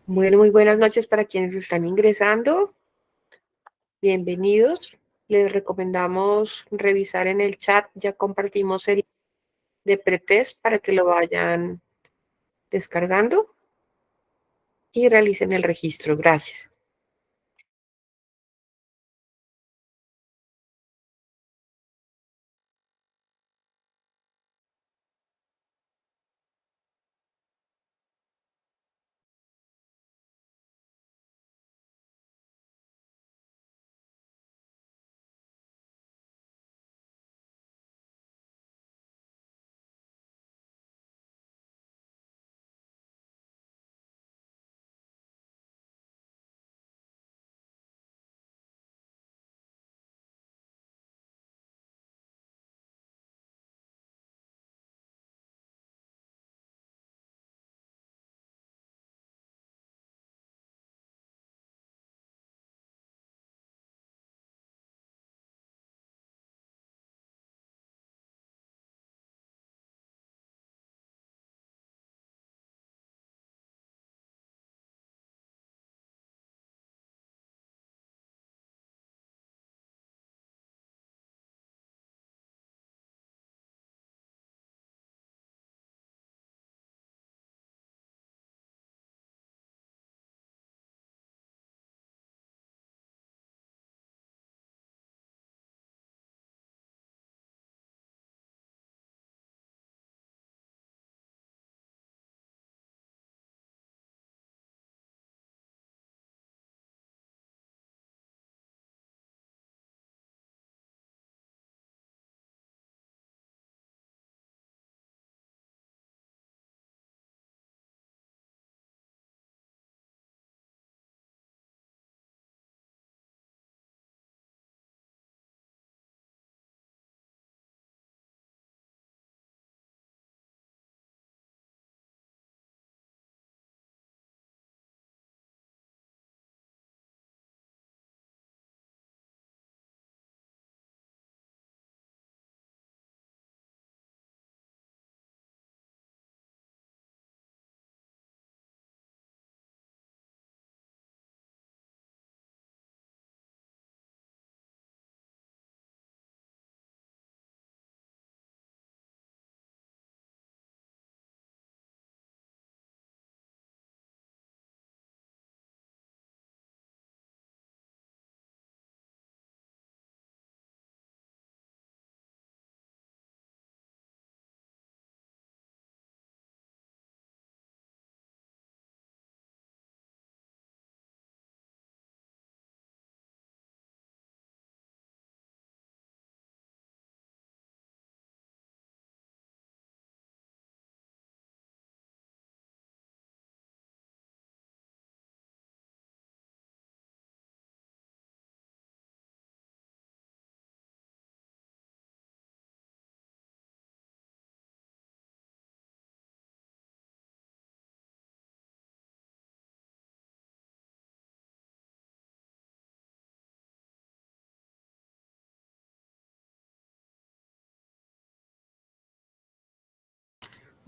Bueno, muy buenas noches para quienes están ingresando. Bienvenidos. Les recomendamos revisar en el chat. Ya compartimos el de pretest para que lo vayan descargando y realicen el registro. Gracias.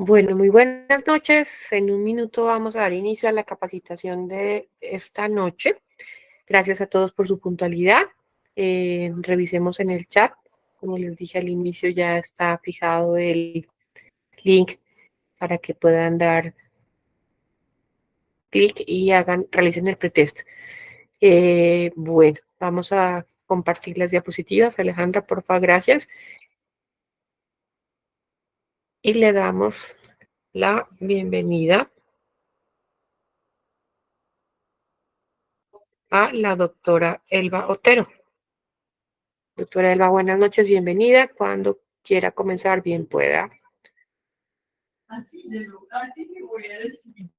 Bueno, muy buenas noches. En un minuto vamos a dar inicio a la capacitación de esta noche. Gracias a todos por su puntualidad. Revisemos en el chat. Como les dije al inicio, ya está fijado el link para que puedan dar clic y realicen el pretest. Bueno, vamos a compartir las diapositivas. Alejandra, por favor, gracias. Y le damos la bienvenida a la doctora Elba Otero. Doctora Elba, buenas noches, bienvenida. Cuando quiera comenzar, bien pueda. Así le voy a decir.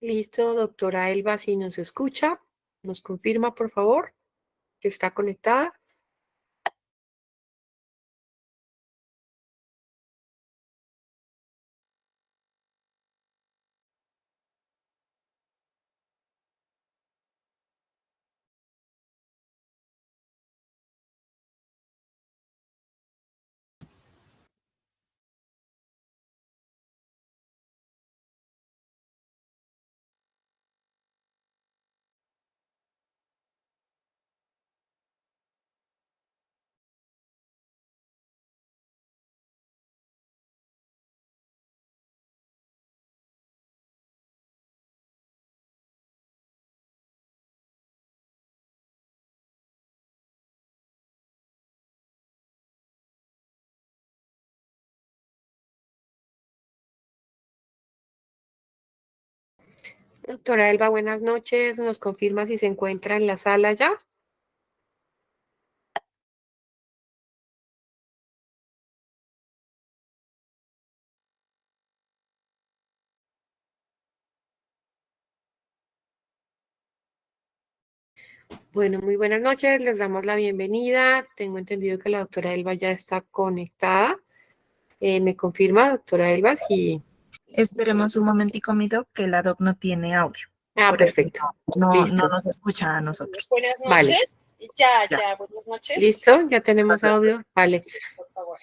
Listo, doctora Elba, si nos escucha, nos confirma, por favor, que está conectada. Doctora Elba, buenas noches. ¿Nos confirma si se encuentra en la sala ya? Bueno, muy buenas noches. Les damos la bienvenida. Tengo entendido que la doctora Elba ya está conectada. ¿Me confirma, doctora Elba, si... Esperemos un momentico, mi doc, que la doc no tiene audio. Ah, perfecto. No Listo. nos escucha a nosotros. Buenas Vale. noches. Ya, buenas noches. ¿Listo? ¿Ya tenemos audio? Vale. Sí, por favor.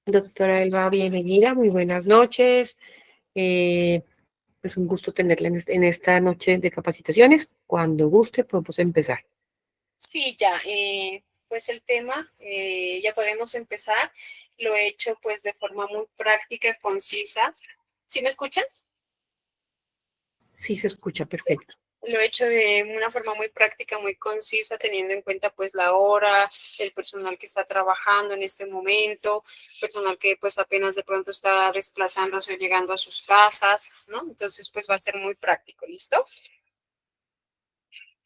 Doctora Elba, bienvenida. Muy buenas noches. Es un gusto tenerla en esta noche de capacitaciones. Cuando guste, podemos empezar. Sí, ya. Pues el tema, ya podemos empezar. Lo he hecho pues de forma muy práctica, concisa. ¿Sí me escuchan? Sí, se escucha perfecto. Lo he hecho de una forma muy práctica, muy concisa, teniendo en cuenta pues la hora, el personal que está trabajando en este momento, personal que pues apenas de pronto está desplazándose o llegando a sus casas, ¿no? Entonces pues va a ser muy práctico, ¿listo?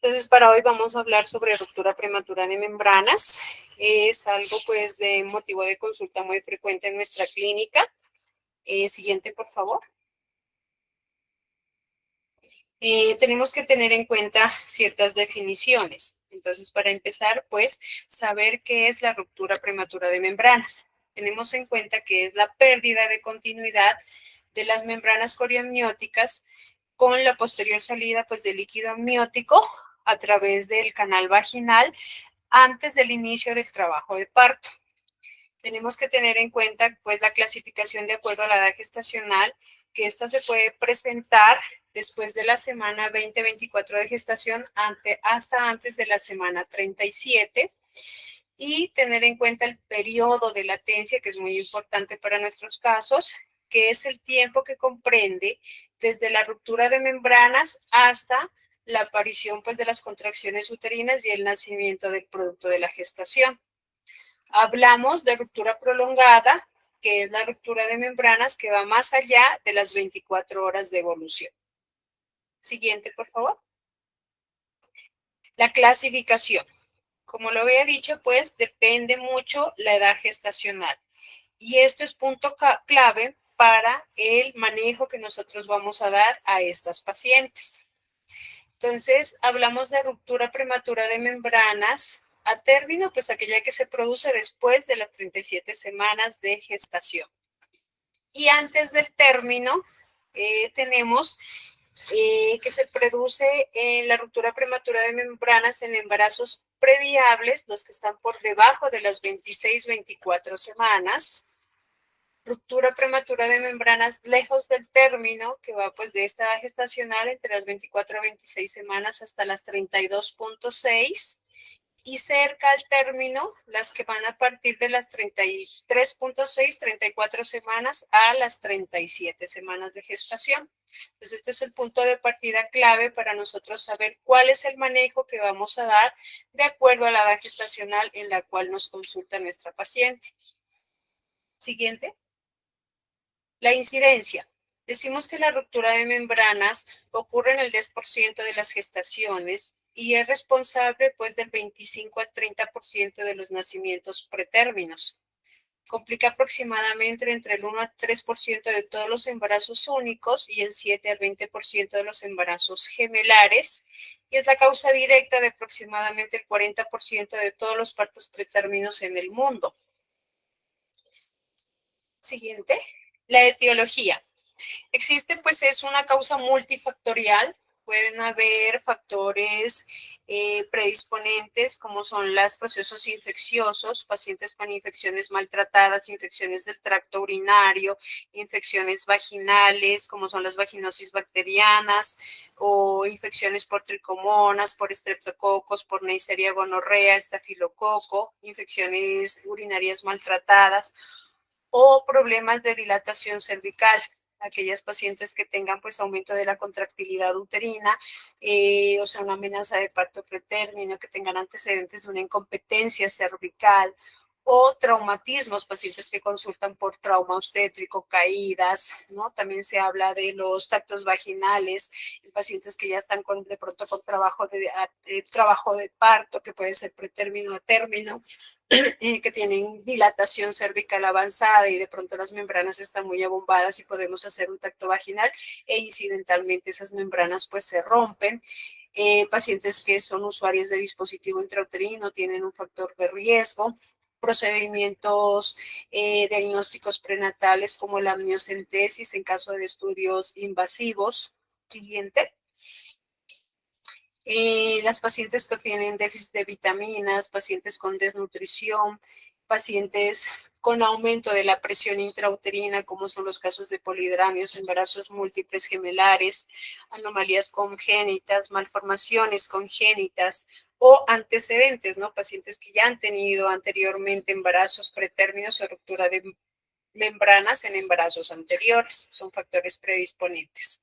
Entonces, para hoy vamos a hablar sobre ruptura prematura de membranas. Es algo, pues, de motivo de consulta muy frecuente en nuestra clínica. Siguiente, por favor. Tenemos que tener en cuenta ciertas definiciones. Entonces, para empezar, pues, saber qué es la ruptura prematura de membranas. Tenemos en cuenta que es la pérdida de continuidad de las membranas coriamnióticas con la posterior salida, pues, de líquido amniótico a través del canal vaginal antes del inicio del trabajo de parto. Tenemos que tener en cuenta pues la clasificación de acuerdo a la edad gestacional, que esta se puede presentar después de la semana 20-24 de gestación hasta antes de la semana 37 y tener en cuenta el periodo de latencia, que es muy importante para nuestros casos, que es el tiempo que comprende desde la ruptura de membranas hasta la aparición pues de las contracciones uterinas y el nacimiento del producto de la gestación. Hablamos de ruptura prolongada, que es la ruptura de membranas que va más allá de las 24 horas de evolución. Siguiente, por favor. La clasificación. Como lo había dicho, pues depende mucho la edad gestacional. Y esto es punto clave para el manejo que nosotros vamos a dar a estas pacientes. Entonces, hablamos de ruptura prematura de membranas a término, pues aquella que se produce después de las 37 semanas de gestación. Y antes del término, tenemos que se produce la ruptura prematura de membranas en embarazos previables, los que están por debajo de las 26-24 semanas. Ruptura prematura de membranas lejos del término, que va pues de esta edad gestacional entre las 24 a 26 semanas hasta las 32.6, y cerca al término, las que van a partir de las 33.6, 34 semanas a las 37 semanas de gestación. Entonces, este es el punto de partida clave para nosotros saber cuál es el manejo que vamos a dar de acuerdo a la edad gestacional en la cual nos consulta nuestra paciente. Siguiente. La incidencia. Decimos que la ruptura de membranas ocurre en el 10% de las gestaciones y es responsable pues del 25 al 30% de los nacimientos pretérminos. Complica aproximadamente entre el 1 al 3% de todos los embarazos únicos y el 7 al 20% de los embarazos gemelares, y es la causa directa de aproximadamente el 40% de todos los partos pretérminos en el mundo. Siguiente, la etiología. Existe, pues es una causa multifactorial. Pueden haber factores predisponentes, como son los procesos infecciosos, pacientes con infecciones maltratadas, infecciones del tracto urinario, infecciones vaginales, como son las vaginosis bacterianas, o infecciones por tricomonas, por estreptococos, por Neisseria gonorrea, estafilococo, infecciones urinarias maltratadas, o problemas de dilatación cervical. Aquellas pacientes que tengan pues aumento de la contractilidad uterina, o sea, una amenaza de parto pretérmino, que tengan antecedentes de una incompetencia cervical, o traumatismos, pacientes que consultan por trauma obstétrico, caídas, ¿no? También se habla de los tactos vaginales en pacientes que ya están de pronto con trabajo de parto, que puede ser pretérmino a término, que tienen dilatación cervical avanzada y de pronto las membranas están muy abombadas y podemos hacer un tacto vaginal e incidentalmente esas membranas pues se rompen. Pacientes que son usuarios de dispositivo intrauterino tienen un factor de riesgo. Procedimientos diagnósticos prenatales como la amniocentesis en caso de estudios invasivos. Siguiente. Las pacientes que tienen déficit de vitaminas, pacientes con desnutrición, pacientes con aumento de la presión intrauterina, como son los casos de polidramios, embarazos múltiples gemelares, anomalías congénitas, malformaciones congénitas o antecedentes, ¿no? Pacientes que ya han tenido anteriormente embarazos pretérminos o ruptura de membranas en embarazos anteriores, son factores predisponentes.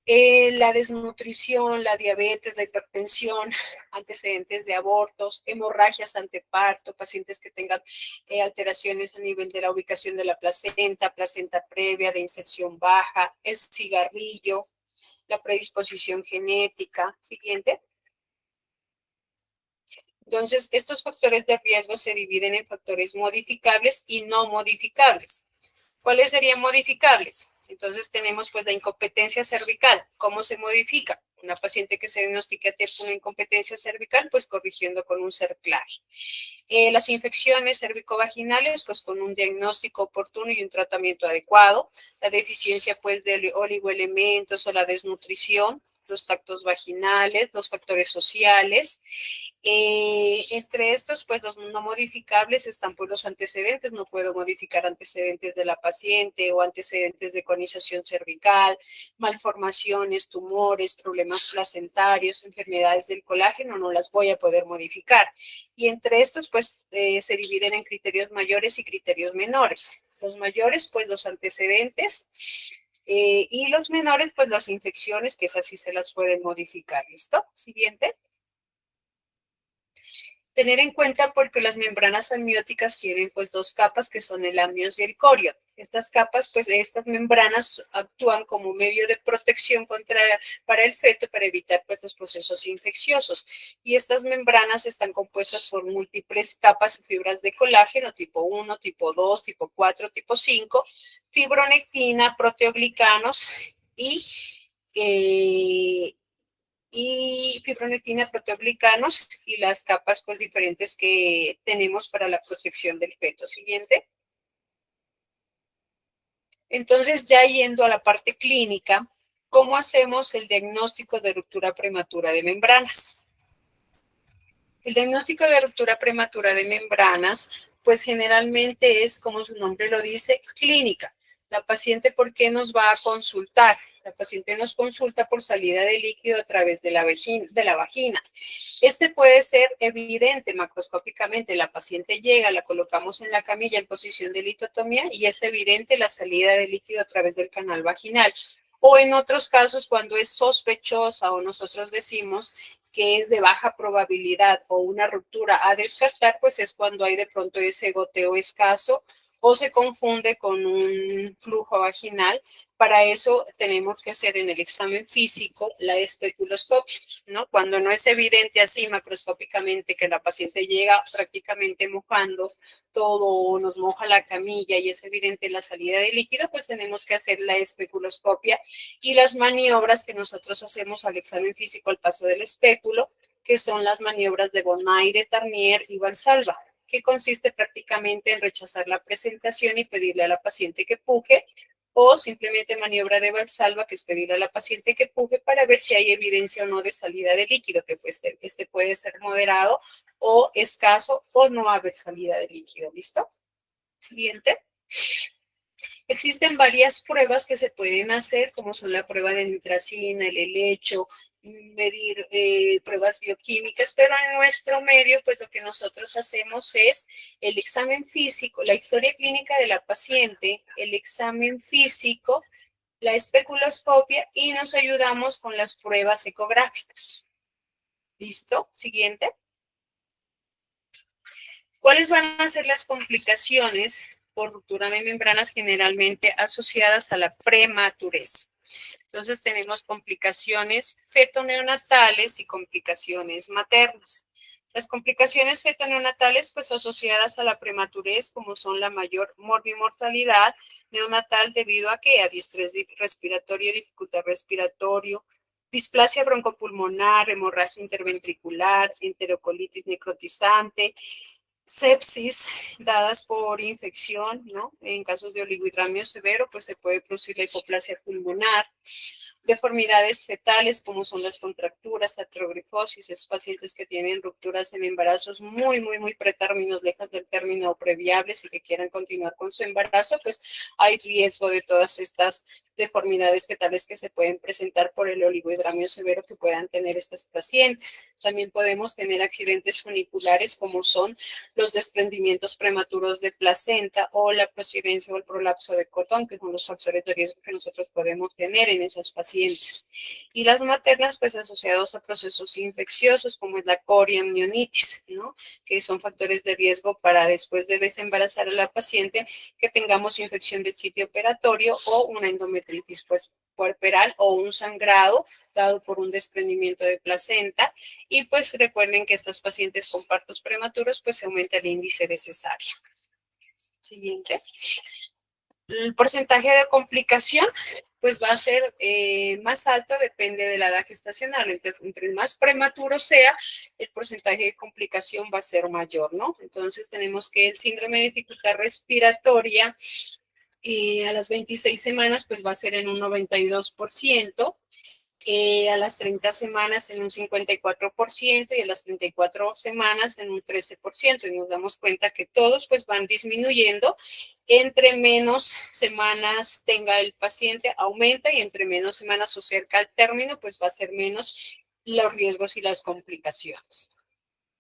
La desnutrición, la diabetes, la hipertensión, antecedentes de abortos, hemorragias anteparto, pacientes que tengan alteraciones a nivel de la ubicación de la placenta, placenta previa, de inserción baja, el cigarrillo, la predisposición genética. Siguiente. Entonces, estos factores de riesgo se dividen en factores modificables y no modificables. ¿Cuáles serían modificables? Entonces tenemos pues la incompetencia cervical. ¿Cómo se modifica? Una paciente que se diagnostique a tiempo una incompetencia cervical, pues corrigiendo con un cerclaje. Las infecciones cervicovaginales, pues con un diagnóstico oportuno y un tratamiento adecuado. La deficiencia pues de oligoelementos o la desnutrición, los tactos vaginales, los factores sociales. Entre estos, pues los no modificables están pues los antecedentes. No puedo modificar antecedentes de la paciente o antecedentes de conización cervical, malformaciones, tumores, problemas placentarios, enfermedades del colágeno, no las voy a poder modificar. Y entre estos, pues se dividen en criterios mayores y criterios menores. Los mayores, pues los antecedentes, y los menores, pues las infecciones, que esas sí se las pueden modificar. ¿Listo? Siguiente. Tener en cuenta porque las membranas amnióticas tienen pues dos capas que son el amnios y el corio. Estas capas, pues estas membranas actúan como medio de protección para el feto para evitar pues los procesos infecciosos. Y estas membranas están compuestas por múltiples capas y fibras de colágeno tipo 1, tipo 2, tipo 4, tipo 5, fibronectina, proteoglicanos y fibronectina, proteoglicanos y las capas pues diferentes que tenemos para la protección del feto. Siguiente. Entonces, ya yendo a la parte clínica, ¿cómo hacemos el diagnóstico de ruptura prematura de membranas? El diagnóstico de ruptura prematura de membranas, pues generalmente es, como su nombre lo dice, clínica. La paciente, ¿por qué nos va a consultar? La paciente nos consulta por salida de líquido a través de la vagina. Este puede ser evidente macroscópicamente. La paciente llega, la colocamos en la camilla en posición de litotomía y es evidente la salida de líquido a través del canal vaginal. O en otros casos, cuando es sospechosa o nosotros decimos que es de baja probabilidad o una ruptura a descartar, pues es cuando hay de pronto ese goteo escaso o se confunde con un flujo vaginal Para eso tenemos que hacer en el examen físico la especuloscopia, ¿no? Cuando no es evidente así macroscópicamente que la paciente llega prácticamente mojando todo, nos moja la camilla y es evidente la salida de líquido, pues tenemos que hacer la especuloscopia y las maniobras que nosotros hacemos al examen físico al paso del espéculo, que son las maniobras de Bonaire, Tarnier y Valsalva, que consiste prácticamente en rechazar la presentación y pedirle a la paciente que puje, o simplemente maniobra de Valsalva, que es pedirle a la paciente que puje para ver si hay evidencia o no de salida de líquido, que pues, este puede ser moderado o escaso o no haber salida de líquido. ¿Listo? Siguiente. Existen varias pruebas que se pueden hacer, como son la prueba de nitracina, el helecho, medir pruebas bioquímicas, pero en nuestro medio, pues lo que nosotros hacemos es el examen físico, la historia clínica de la paciente, el examen físico, la especuloscopia y nos ayudamos con las pruebas ecográficas. ¿Listo? Siguiente. ¿Cuáles van a ser las complicaciones por ruptura de membranas generalmente asociadas a la prematurez? Entonces tenemos complicaciones feto-neonatales y complicaciones maternas. Las complicaciones feto-neonatales, pues asociadas a la prematurez, como son la mayor morbimortalidad neonatal debido a que a distrés respiratorio, dificultad respiratorio, displasia broncopulmonar, hemorragia interventricular, enterocolitis necrotizante, sepsis dadas por infección, ¿no? En casos de oligohidramio severo, pues se puede producir la hipoplasia pulmonar, deformidades fetales como son las contracturas, artrogrifosis, esos pacientes que tienen rupturas en embarazos muy pretérminos, lejos del término o previables y que quieran continuar con su embarazo, pues hay riesgo de todas estas deformidades fetales que se pueden presentar por el oligohidramio severo que puedan tener estas pacientes. También podemos tener accidentes funiculares como son los desprendimientos prematuros de placenta o la prosidencia o el prolapso de cordón, que son los factores de riesgo que nosotros podemos tener en esas pacientes. Y las maternas, pues asociados a procesos infecciosos como es la coriamnionitis, ¿no? Que son factores de riesgo para después de desembarazar a la paciente que tengamos infección del sitio operatorio o una endometritis, pues puerperal o un sangrado dado por un desprendimiento de placenta. Y pues recuerden que estas pacientes con partos prematuros pues se aumenta el índice de cesárea. Siguiente. El porcentaje de complicación pues va a ser más alto, depende de la edad gestacional. Entonces, entre más prematuro sea, el porcentaje de complicación va a ser mayor, ¿no? Entonces tenemos que el síndrome de dificultad respiratoria a las 26 semanas pues va a ser en un 92%. A las 30 semanas en un 54% y a las 34 semanas en un 13%. Y nos damos cuenta que todos pues van disminuyendo. Entre menos semanas tenga el paciente, aumenta y entre menos semanas o cerca al término, pues va a ser menos los riesgos y las complicaciones.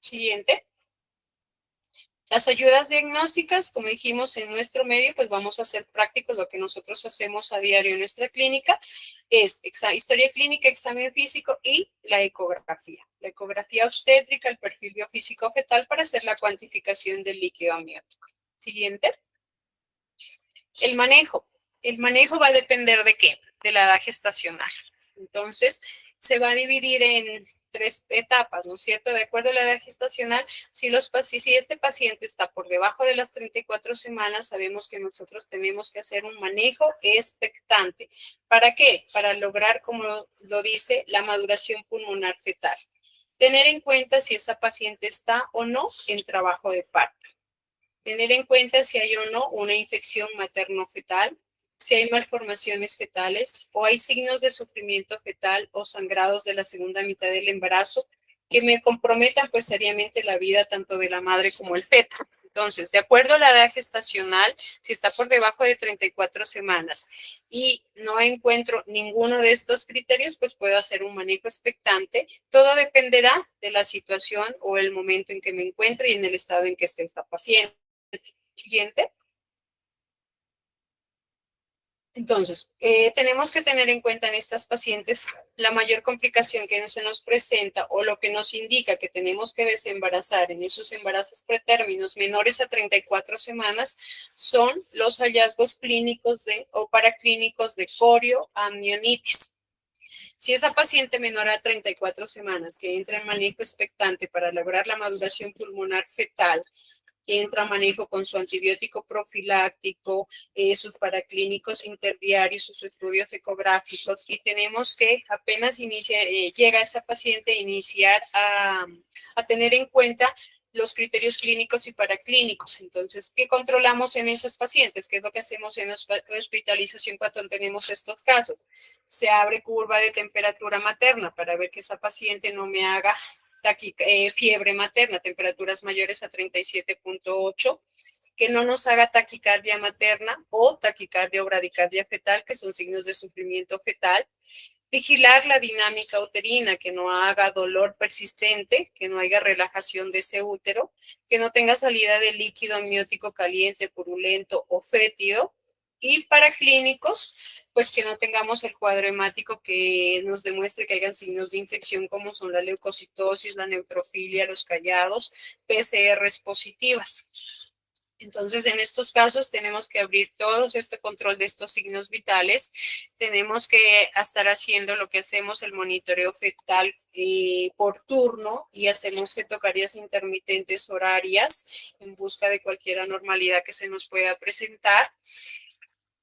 Siguiente. Las ayudas diagnósticas, como dijimos en nuestro medio, pues vamos a hacer prácticos lo que nosotros hacemos a diario en nuestra clínica, es historia clínica, examen físico y la ecografía. La ecografía obstétrica, el perfil biofísico fetal para hacer la cuantificación del líquido amniótico. Siguiente. El manejo. El manejo va a depender de qué? De la edad gestacional. Entonces, se va a dividir en 3 etapas, ¿no es cierto? De acuerdo a la edad gestacional, si este paciente está por debajo de las 34 semanas, sabemos que nosotros tenemos que hacer un manejo expectante. ¿Para qué? Para lograr, como lo dice, la maduración pulmonar fetal. Tener en cuenta si esa paciente está o no en trabajo de parto. Tener en cuenta si hay o no una infección materno-fetal, si hay malformaciones fetales o hay signos de sufrimiento fetal o sangrados de la segunda mitad del embarazo que me comprometan pues seriamente la vida tanto de la madre como el feto. Entonces, de acuerdo a la edad gestacional, si está por debajo de 34 semanas y no encuentro ninguno de estos criterios, pues puedo hacer un manejo expectante. Todo dependerá de la situación o el momento en que me encuentre y en el estado en que esté esta paciente. Siguiente. Entonces, tenemos que tener en cuenta en estas pacientes la mayor complicación que se nos presenta o lo que nos indica que tenemos que desembarazar en esos embarazos pretérminos menores a 34 semanas son los hallazgos clínicos o paraclínicos de corioamnionitis. Si esa paciente menor a 34 semanas que entra en manejo expectante para lograr la maduración pulmonar fetal, que entra a manejo con su antibiótico profiláctico, sus paraclínicos interdiarios, sus estudios ecográficos, y tenemos que apenas llega esa paciente a iniciar a tener en cuenta los criterios clínicos y paraclínicos. Entonces, ¿qué controlamos en esos pacientes? ¿Qué es lo que hacemos en hospitalización cuando tenemos estos casos? Se abre curva de temperatura materna para ver que esa paciente no me haga fiebre materna, temperaturas mayores a 37.8, que no nos haga taquicardia materna o taquicardia o bradicardia fetal, que son signos de sufrimiento fetal. Vigilar la dinámica uterina, que no haga dolor persistente, que no haya relajación de ese útero, que no tenga salida de líquido amniótico caliente, purulento o fétido. Y paraclínicos, pues que no tengamos el cuadro hemático que nos demuestre que hayan signos de infección como son la leucocitosis, la neutrofilia, los callados, PCRs positivas. Entonces, en estos casos tenemos que abrir todo este control de estos signos vitales. Tenemos que estar haciendo lo que hacemos, el monitoreo fetal por turno, y hacemos fetocarias intermitentes horarias en busca de cualquier anormalidad que se nos pueda presentar.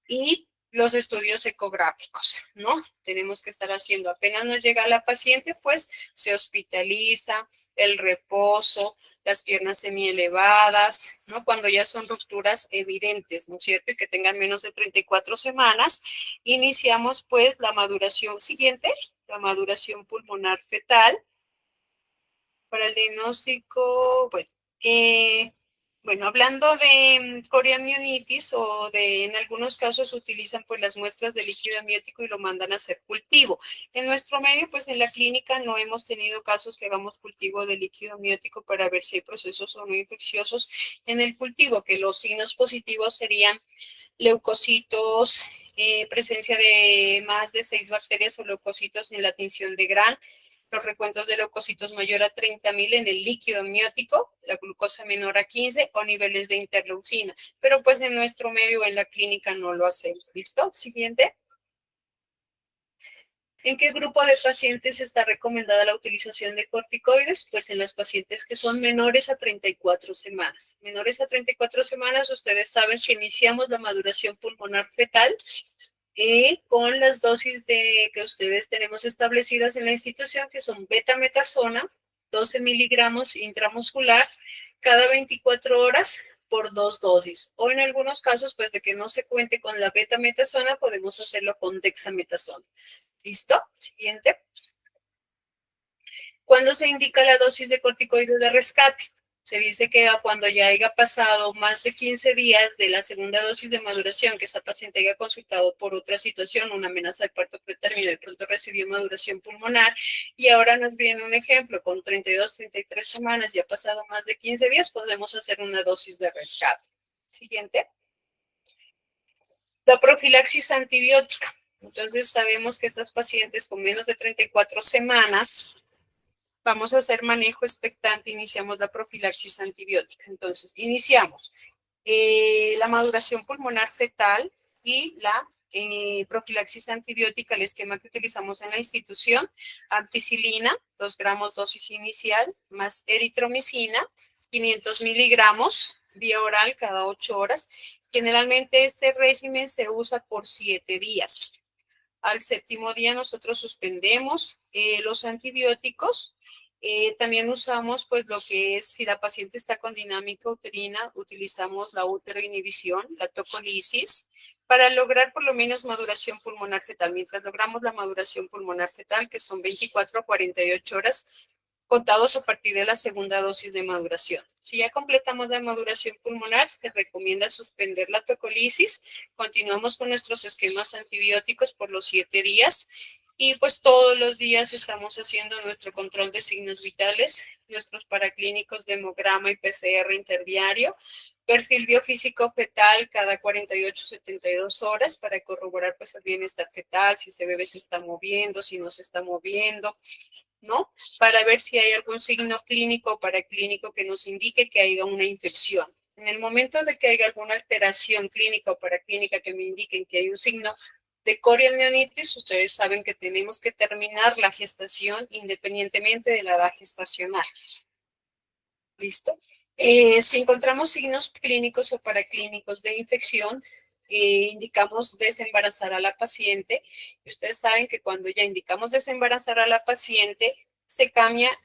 Y los estudios ecográficos, ¿no? Tenemos que estar haciendo, apenas nos llega la paciente, pues se hospitaliza, el reposo, las piernas semielevadas, ¿no? Cuando ya son rupturas evidentes, ¿no es cierto? Y que tengan menos de 34 semanas, iniciamos pues la maduración siguiente, la maduración pulmonar fetal. Para el diagnóstico, bueno, hablando de corioamnionitis en algunos casos utilizan pues las muestras de líquido amniótico y lo mandan a hacer cultivo. En nuestro medio, pues en la clínica no hemos tenido casos que hagamos cultivo de líquido amniótico para ver si hay procesos o no infecciosos en el cultivo, que los signos positivos serían leucocitos, presencia de más de 6 bacterias o leucocitos en la tinción de Gram, los recuentos de leucocitos mayor a 30.000 en el líquido amniótico, la glucosa menor a 15 o niveles de interleucina. Pero pues en nuestro medio, en la clínica, no lo hacemos. ¿Listo? Siguiente. ¿En qué grupo de pacientes está recomendada la utilización de corticoides? Pues en las pacientes que son menores a 34 semanas. Menores a 34 semanas, ustedes saben que iniciamos la maduración pulmonar fetal con las dosis que ustedes tenemos establecidas en la institución, que son betametasona, 12 miligramos intramuscular cada 24 horas por 2 dosis. O en algunos casos, pues de que no se cuente con la betametasona, podemos hacerlo con dexametasona. ¿Listo? Siguiente. ¿Cuándo se indica la dosis de corticoides de rescate? Se dice que cuando ya haya pasado más de 15 días de la segunda dosis de maduración, que esa paciente haya consultado por otra situación, una amenaza de parto pretérmino, de pronto recibió maduración pulmonar, y ahora nos viene un ejemplo, con 32, 33 semanas, ya ha pasado más de 15 días, podemos hacer una dosis de rescate. Siguiente. La profilaxis antibiótica. Entonces sabemos que estas pacientes con menos de 34 semanas vamos a hacer manejo expectante, iniciamos la profilaxis antibiótica. Entonces, iniciamos la maduración pulmonar fetal y la profilaxis antibiótica, el esquema que utilizamos en la institución: ampicilina, 2 gramos dosis inicial, más eritromicina, 500 miligramos, vía oral cada 8 horas. Generalmente este régimen se usa por 7 días. Al 7º día nosotros suspendemos los antibióticos. También usamos pues lo que es, si la paciente está con dinámica uterina, utilizamos la uteroinhibición, la tocolisis, para lograr por lo menos maduración pulmonar fetal. Mientras logramos la maduración pulmonar fetal, que son 24 a 48 horas, contados a partir de la segunda dosis de maduración. Si ya completamos la maduración pulmonar, se recomienda suspender la tocolisis. Continuamos con nuestros esquemas antibióticos por los 7 días. Y pues todos los días estamos haciendo nuestro control de signos vitales, nuestros paraclínicos de hemograma y PCR interdiario, Perfil biofísico fetal cada 48-72 horas para corroborar pues el bienestar fetal, si ese bebé se está moviendo, si no se está moviendo, ¿no? Para ver si hay algún signo clínico o paraclínico que nos indique que haya una infección. En el momento de que haya alguna alteración clínica o paraclínica que me indiquen que hay un signo de corioamnionitis, ustedes saben que tenemos que terminar la gestación independientemente de la edad gestacional. ¿Listo? Si encontramos signos clínicos o paraclínicos de infección, indicamos desembarazar a la paciente. Y ustedes saben que cuando ya indicamos desembarazar a la paciente, se cambia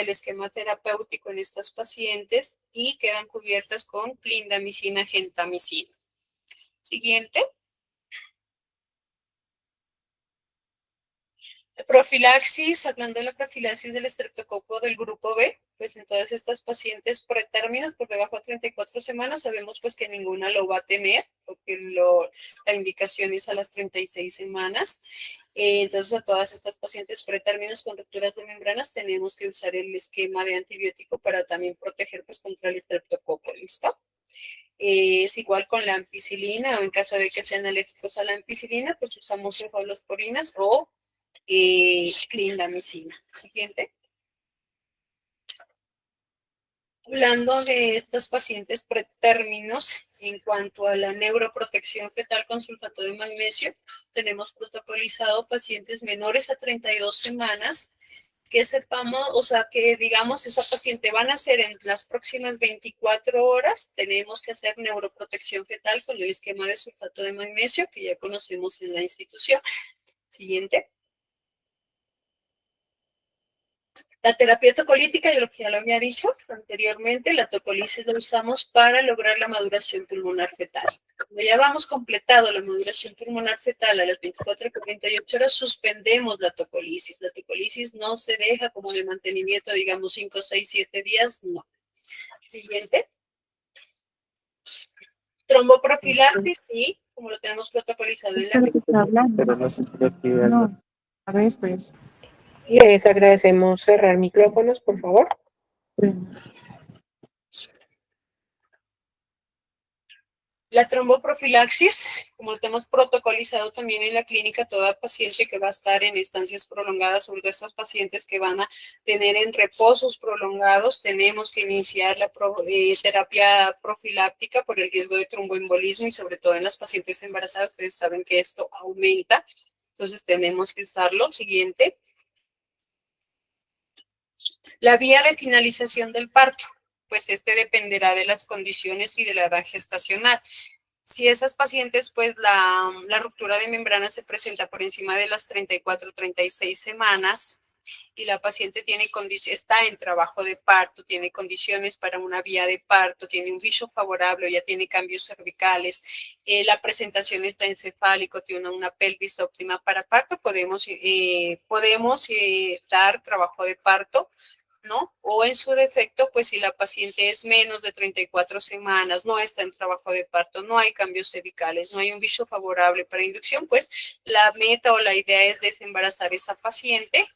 el esquema terapéutico en estas pacientes y quedan cubiertas con clindamicina, gentamicina. Siguiente. Profilaxis, hablando de la profilaxis del estreptococo del grupo B, pues en todas estas pacientes pretérminos por debajo de 34 semanas sabemos pues que ninguna lo va a tener, porque la indicación es a las 36 semanas. Entonces a todas estas pacientes pretérminos con rupturas de membranas tenemos que usar el esquema de antibiótico para también proteger pues contra el estreptococo, ¿listo? Es igual con la ampicilina, o en caso de que sean alérgicos a la ampicilina, pues usamos cefalosporinas o clindamicina. Siguiente. Hablando de estas pacientes pretérminos, en cuanto a la neuroprotección fetal con sulfato de magnesio, tenemos protocolizado pacientes menores a 32 semanas que sepamos, o sea, que digamos esa paciente va a nacer en las próximas 24 horas, tenemos que hacer neuroprotección fetal con el esquema de sulfato de magnesio que ya conocemos en la institución. Siguiente. La terapia tocolítica, yo ya lo había dicho anteriormente, la tocolisis la usamos para lograr la maduración pulmonar fetal. Cuando ya vamos completado la maduración pulmonar fetal a las 24 a 48 horas, suspendemos la tocolisis. La tocolisis no se deja como de mantenimiento, digamos, 5, 6, 7 días, no. Siguiente. Tromboprofilaxis, sí, como lo tenemos protocolizado en la... Pero no se está activando. No, a ver, pues. Les agradecemos cerrar micrófonos, por favor. La tromboprofilaxis, como lo tenemos protocolizado también en la clínica, toda paciente que va a estar en estancias prolongadas, sobre todo estas pacientes que van a tener en reposos prolongados, tenemos que iniciar la terapia profiláctica por el riesgo de tromboembolismo y sobre todo en las pacientes embarazadas, ustedes saben que esto aumenta, entonces tenemos que usarlo. Siguiente. La vía de finalización del parto, pues este dependerá de las condiciones y de la edad gestacional. Si esas pacientes, pues la ruptura de membrana se presenta por encima de las 34, 36 semanas y la paciente está en trabajo de parto, tiene condiciones para una vía de parto, tiene un viso favorable, ya tiene cambios cervicales, la presentación está encefálico, tiene una pelvis óptima para parto, podemos dar trabajo de parto, ¿no? O en su defecto, pues si la paciente es menos de 34 semanas, no está en trabajo de parto, no hay cambios cervicales, no hay un viso favorable para inducción, pues la meta o la idea es desembarazar esa paciente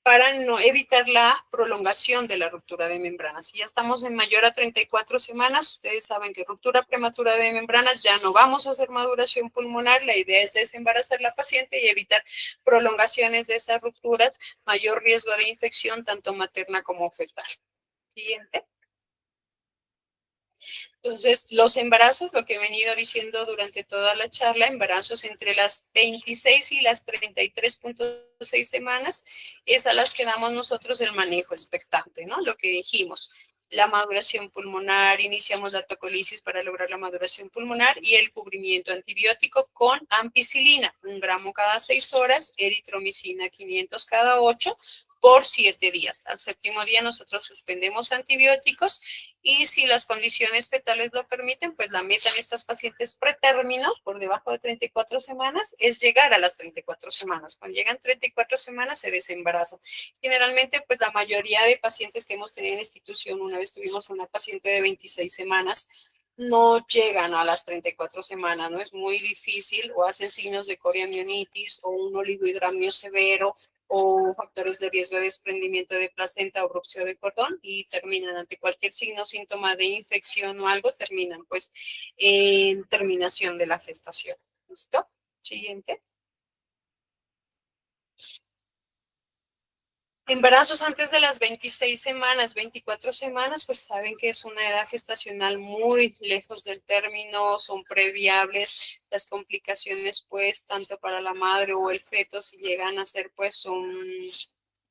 para no evitar la prolongación de la ruptura de membranas. Si ya estamos en mayor a 34 semanas, ustedes saben que ruptura prematura de membranas ya no vamos a hacer maduración pulmonar, la idea es desembarazar la paciente y evitar prolongaciones de esas rupturas, mayor riesgo de infección tanto materna como fetal. Siguiente. Entonces, los embarazos, lo que he venido diciendo durante toda la charla, embarazos entre las 26 y las 33.6 semanas, es a las que damos nosotros el manejo expectante, ¿no? Lo que dijimos, la maduración pulmonar, iniciamos la tocolisis para lograr la maduración pulmonar y el cubrimiento antibiótico con ampicilina, 1 gramo cada 6 horas, eritromicina 500 cada 8 por 7 días. Al 7º día nosotros suspendemos antibióticos y si las condiciones fetales lo permiten, pues la meta en estas pacientes pretérmino, por debajo de 34 semanas, es llegar a las 34 semanas. Cuando llegan 34 semanas se desembarazan. Generalmente, pues la mayoría de pacientes que hemos tenido en la institución, una vez tuvimos una paciente de 26 semanas, no llegan a las 34 semanas, ¿no? Es muy difícil, o hacen signos de coriamnionitis o un oligohidramnio severo, o factores de riesgo de desprendimiento de placenta o ruptura de cordón, y terminan ante cualquier signo o síntoma de infección o algo, terminan pues en terminación de la gestación. ¿Listo? Siguiente. Embarazos antes de las 26 semanas, 24 semanas, pues saben que es una edad gestacional muy lejos del término, son previables. Las complicaciones, pues, tanto para la madre o el feto, si llegan a ser, pues, son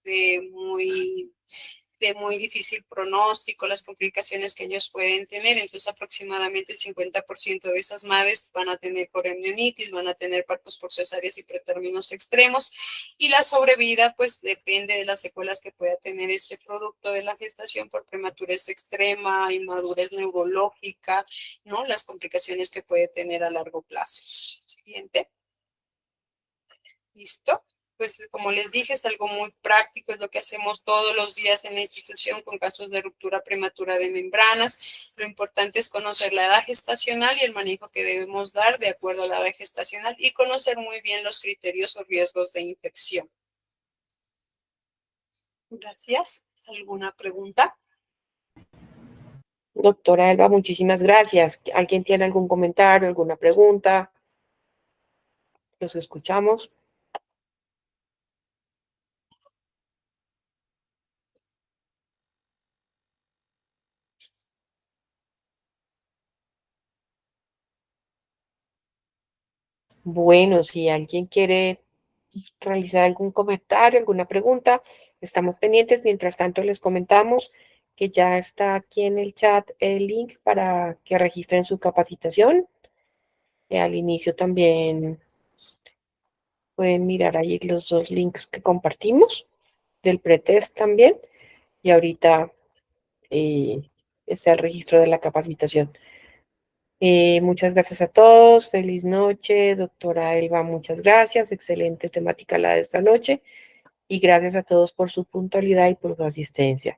de muy difícil pronóstico, las complicaciones que ellos pueden tener. Entonces, aproximadamente el 50% de esas madres van a tener coremnionitis, van a tener partos por cesáreas y pretérminos extremos. Y la sobrevida, pues, depende de las secuelas que pueda tener este producto de la gestación por prematurez extrema, inmadurez neurológica, ¿no? Las complicaciones que puede tener a largo plazo. Siguiente. ¿Listo? Pues como les dije, es algo muy práctico, es lo que hacemos todos los días en la institución con casos de ruptura prematura de membranas. Lo importante es conocer la edad gestacional y el manejo que debemos dar de acuerdo a la edad gestacional y conocer muy bien los criterios o riesgos de infección. Gracias. ¿Alguna pregunta? Doctora Elba, muchísimas gracias. ¿Alguien tiene algún comentario, alguna pregunta? Los escuchamos. Bueno, si alguien quiere realizar algún comentario, alguna pregunta, estamos pendientes. Mientras tanto, les comentamos que ya está aquí en el chat el link para que registren su capacitación. Al inicio también pueden mirar ahí los dos links que compartimos del pretest también. Y ahorita está el registro de la capacitación. Muchas gracias a todos. Feliz noche, doctora Elba. Muchas gracias. Excelente temática la de esta noche. Y gracias a todos por su puntualidad y por su asistencia.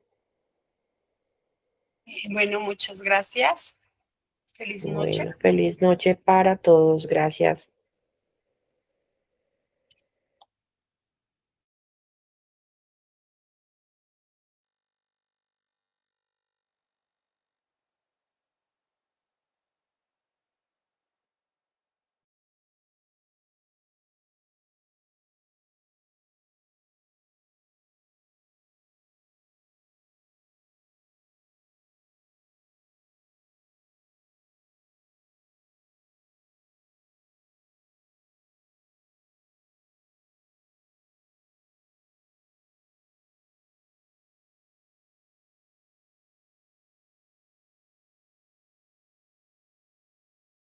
Bueno, muchas gracias. Feliz noche. Bueno, feliz noche para todos. Gracias.